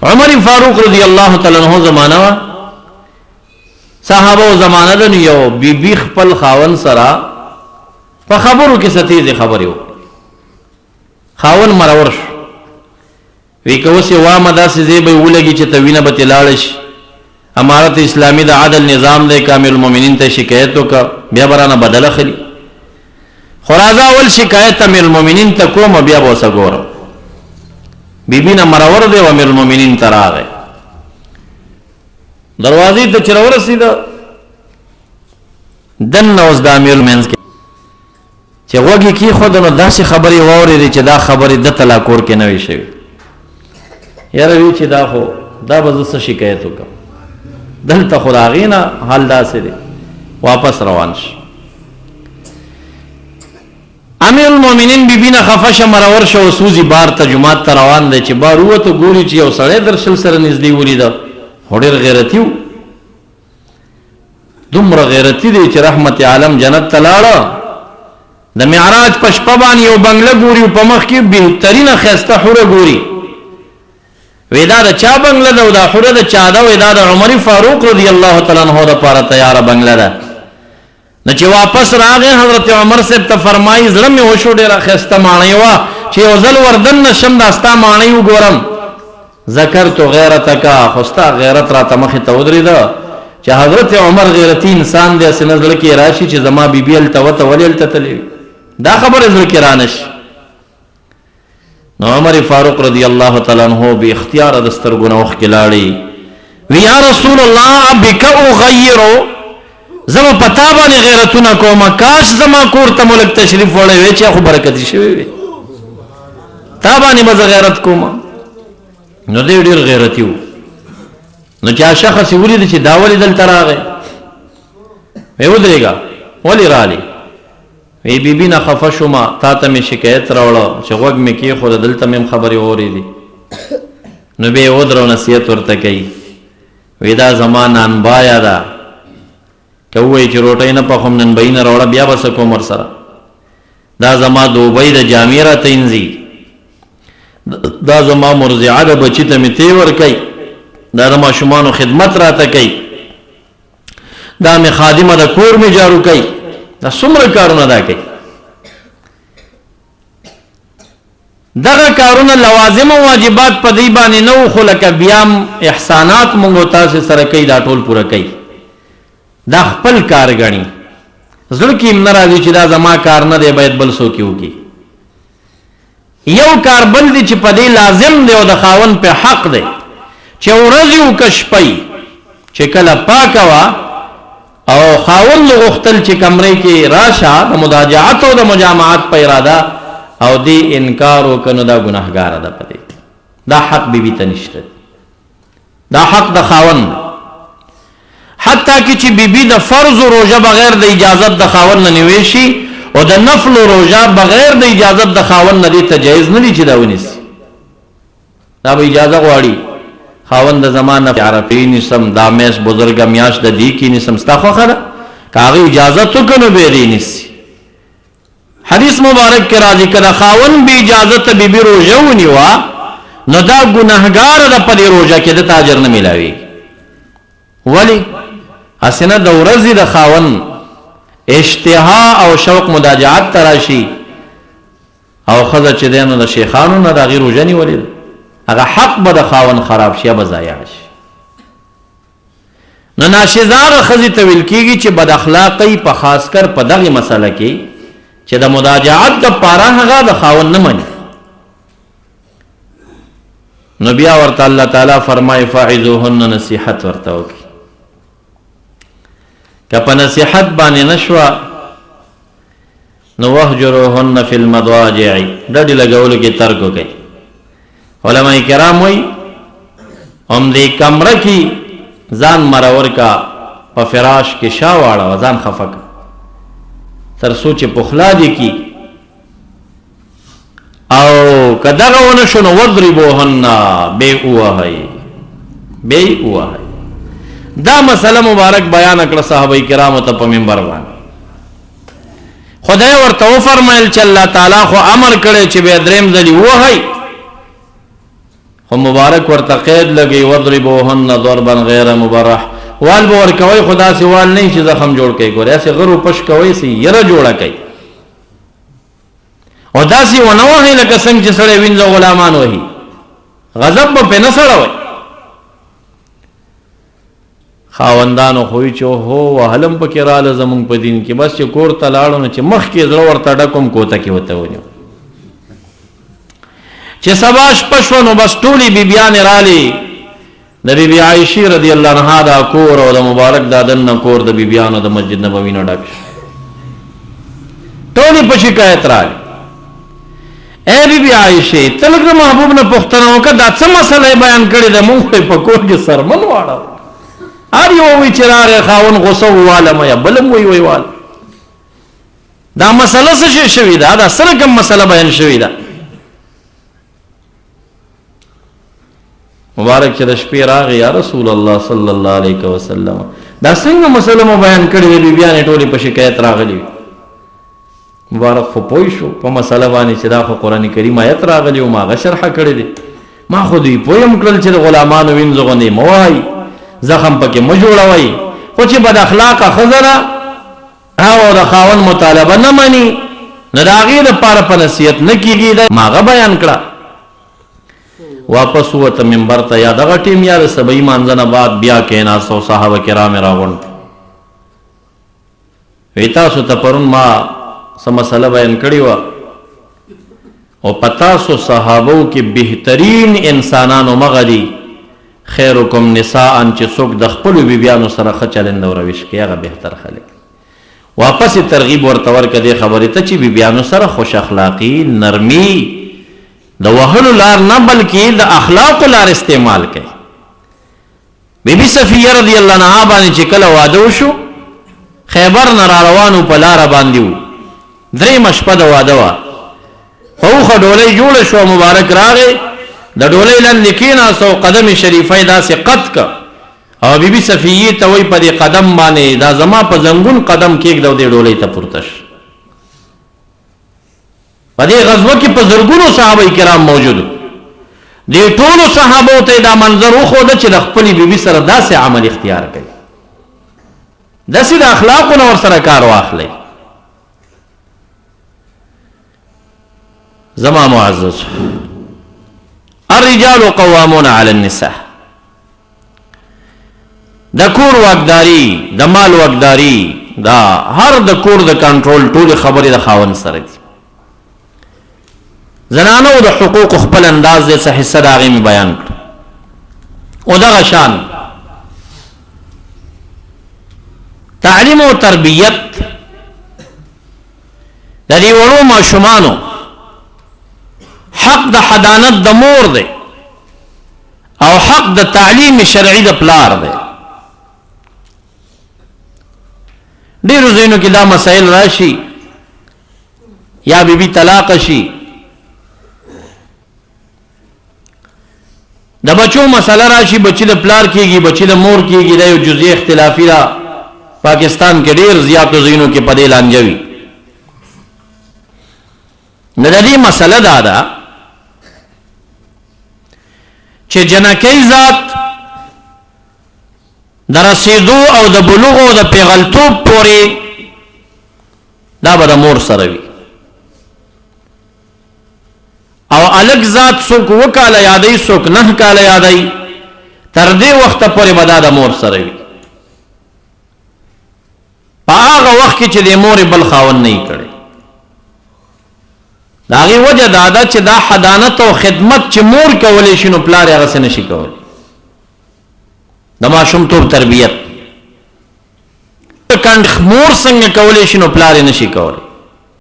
عمر فاروق رضی اللہ تعالی عنہ زمانہ صحابه زمانہ د یو بی خپل خاون سرا په خبرو کې ستیزه خبرو خاون مرورش وی کوسه وا مداسه زیبه ولګي چې توینه به تلالش امارت اسلامی د عدل نظام د کامل المؤمنین ته شکایت وک بیا برانه بدل خلی خرازه اول شکایت امیر المؤمنین ته کوم بیا وسه ګورم بیبی نه مرور دی او امیر المؤمنین تراغه دروازې ته چرور رسید دن نوز د امیر المؤمنین چې وګي کی خود نو داسې خبري ووري چې دا خبري د طلاق کور کې نه وي شي یاره وی چې دا خو دا به څه شکایت وکم دلته خداغینا حال داسې دی واپس روان شي امیر المؤمنین بیبینا خفش مرور شو سوزی بار ته جمعات ته روان دی چې بار وته ګوري چې یو سړی درشل سره نږدې ولید هډر غیرتیو دومره غیرتی دی چې رحمت عالم جنت ته لاړه د معراج په شپه باندې یو بنگله ګوري په مخ کې بهترینه خسته حوره ګوري ودا د چا بنگله ده او دا حوره د چا ده ودا د عمر فاروق رضی الله تعالی عنہ د پاره تیار بنگله ده نو چې واپس راغې حضرت عمر صاحب ته فرمایي زړه مې وشو ډېره خسته ماڼۍ وا چې یو ځل وردن نشم داستا ماڼۍ وګورم ذکرت غیرتک خوستا غیرت را ته مخې ته ودرېده چې حضرت عمر غیرتی انسان دی اسنه زړه کې راشي چې زما بیبي ال توته ولې ال تتلی دا خبره زړه کې رانش نو عمر فاروق رضی الله تعالی عنہ به اختیار د سترګو نه وخت لاړی وی یا رسول الله بک اغیر زما پتا باندې غیرتونه کوم کاش زما کور ته ملک تشریف وړي وی چې خو برکت شي وي تا باندې مزه غیرت کوم نو دې ډیر غیرتیو نو چا شخص ولید چې دا ولید دل تراغه وی ودرېګا ولی رالی وی بیبی نه خفشما تا ته می شکایت راوړه چې وګ می کې خو دلته مم خبري اورې دي نو به ودرو نصیحت ورته کوي وی دا زمانہ ان بایا دا کوي چې روټۍ نه په کوم نن بین راوړه بیا بس کوم ور سره دا زما دوبۍ د جامیره تینزي دا زما مرضعه د بچی ته می تی ور کوي دا زما شومانو خدمت راته کوي دا می خادمه د کور می جارو کوي دا څومره کارونه دا کوي دغه کارونه لوازم او واجبات په دی باندې نو خو لکه بیام احسانات مونږ تاسو سره کوي دا ټول پوره کوي دا خپل کار غني زړه کې ناراضي چې دا زما کار نه دی باید بل څوک وکي یو کار بل دی چې په دی لازم دی او د خاون په حق دی چې ورځ یو کشپي چې کله پاکوا او خاون غختل چې کمرې کې راشه د مداجعت او د مجامعات په اراده او دی انکار وکنو دا ګناهګار ده پدې دا حق بیبي ته نشته دا حق د خاون حتی کې چې بیبي د فرض روزه بغیر د اجازت د خاون نه نیوي او د نفل روزه بغیر د اجازت د خاون نه دي ته جایز نه دي چې دا ونیسي دا به اجازه غواړي خاون د زمانه عرفي نسم دا مېس بزرګ میاش د دی کې نسم ستا خو خره کاغه اجازه تو کنه به دی نسی حدیث مبارک کې راځي کړه خاون به اجازه ته بیبي روزه ونیوا نو دا ګناهګار د پدې روزه کې د تاجر نه ملاوي ولی اسنه د ورځې د خاون اشتها او شوق مداجعت تراشي او خزه چې دینو د شیخانو نه د غیر روزنی ولید هغه حق به د خاون خراب شي به ضایع شي نو ناشزار خزي تویل کیږي چې بد اخلاقی په خاص کر په دغه مسله کې چې د مداجعت د پاره هغه د خاون نه مني نو بیا ورته الله تعالی فرمای فاعذوهن نصیحت ورته وکي کپا نصیحت باندې نشوا نو وهجروهن فی المضاجع ډډ لګول کې ترک کوي علماء کرام وای هم دې کمره کې ځان مرور کا په فراش کې شاواړه ځان خفق تر سوچ پخلا دي کی او کداغه ونه شنو وضربوهن بے اوه دا مسله مبارک بیان کړ صحابه کرامو ته په منبر باندې خدای ورته فرمایل چې الله تعالی خو امر کړی چې به دریم ځلی وهي خو مبارک ورته قید لګي وضربوهن ضربا غیر مبرح وال به ورکوي خدا سي وال نه چې زخم جوړ کوي ګورې اسه غرو پش کوي سي یره جوړه کوي او داسي ونه وهي لکه څنګه چې سړی وینځه غلامان وهي غضب په نه سره وي خاوندانو خوې چې هو وهلم پکې رااله زمونږ په دین کې بس چې کور ته لاړو نو چې مخ کې زړه ورته ډکم کوته کې وته ونیو چې سبا شپه شو نو بس ټولې بیبیانې رالې د بیبي عایشې رضی الله عنها دا کور او د مبارک دا دننه کور د بیبیانو د مسجد نبوي نه ډک شو ټولې په شکایت رالې اے بیبي عایشې ته لږ د محبوب نه پوښتنه وکړه دا څه مسله بیان کړې ده مونږ په کور کې سرمن واړه هر یو وی چې راغی خاون غوسه وواله یا بلم وی وال دا مسله څه شوې ده دا سره کوم مسله بیان شوې ده مبارک چې د شپې راغی یا رسول الله صلی الله علیه وسلم دا څنګه مسله مو بیان کړې دي بیان ټولې په شکایت راغلي مبارک خو پوه شو په مسله باندې چې دا خو قران کریم آیت راغلی او ما شرح کړی دي ما خو دوی پویم کړل چې غلامانو وینځغونې موای زخم پکې مو جوړوي خو چې بد اخلاقه خزره او د خاون مطالبه نه مانی نه د هغې دپاره په نصیحت نه کېږي دا ماغه بیان کړه واپس وته منبر ته یا دغه ټیم یا د سبعي مانځه نه بعد بیا کېناست او صحابه کرام یې راغونډ وی تاسو ته پرون ما څه مسله بیان کړې وه او په تاسو صحابو کې بهترین انسانانو مغه دي خیرکم نساء چې څوک د خپلو بیبیانو سره ښه چلند او روش کوي هغه بهتر خلک واپس ترغیب ورته ورکړه دې خبرې ته چې بیبیانو سره خوش اخلاقي نرمي د وهلو لار نه بلکې د اخلاقو لار استعمال کوي بیبي صفیه رضی الله عنها باندې چې کله واده وشو خیبر نه را روانو په لاره باندې و درېیمه شپه د واده وه اوخه ډولۍ جوړه شوه مبارک راغی د ډولۍ لاندې کېناست او قدم شریفه یې داسې قط که او بیبي صفیې ته وایي په دې قدم باندې دا زما په زنګون قدم کېږده او دې ډولۍ ته پورته شه په دې غزوه کې په زرګونو صحابه کرام موجود دې ټولو صحابو ته دا منظر وښوده چې د خپلې بیبي سره داسې عمل اختیار کوي داسې د اخلاقو نه ورسره کار واخلئ زما معزز الرجال قوامون علی النساء د کور واکداری د مال واکداری دا هر د کور د کنټرول ټول خبرې د خاوند سره دي زنانو د حقوق خپل انداز دې څه حصہ د هغې مې بیان کړ او دغه شان تعلیم او تربیت د دې وړو ماشومانو حق د حضانت د مور دی او حق د تعلیم شرعي د پلار دی ډیرو ځایونو کې دا مسائل راشي یا بیبي طلاق شي د بچو مسله راشي بچی د پلار کېږي بچی د مور کېږي دا یو جزئي اختلافي ده پاکستان کې ډیر زیاتو ځایونو کې په دې لانجه وي نو د دې مسله دا ده چې جنکۍ ذات د رسېدو او د بلوغ او د پیغلتوب پورې دا به د مور سره وي او الګ ذات څوک 2 کاله یادوي څوک 9 کاله یادوي تر دې وخته پورې به دا د مور سره وي په هغه وخت کې چې د مور بل خاوند نه یې کړی د هغې وجه دا ده چې دا حضانت او خدمت چې مور کولی شي نو پلار یې هغسې نشي کولی د ماشومتوب تربیت مور څنګه کولی شي نو پلار یې نشي کولی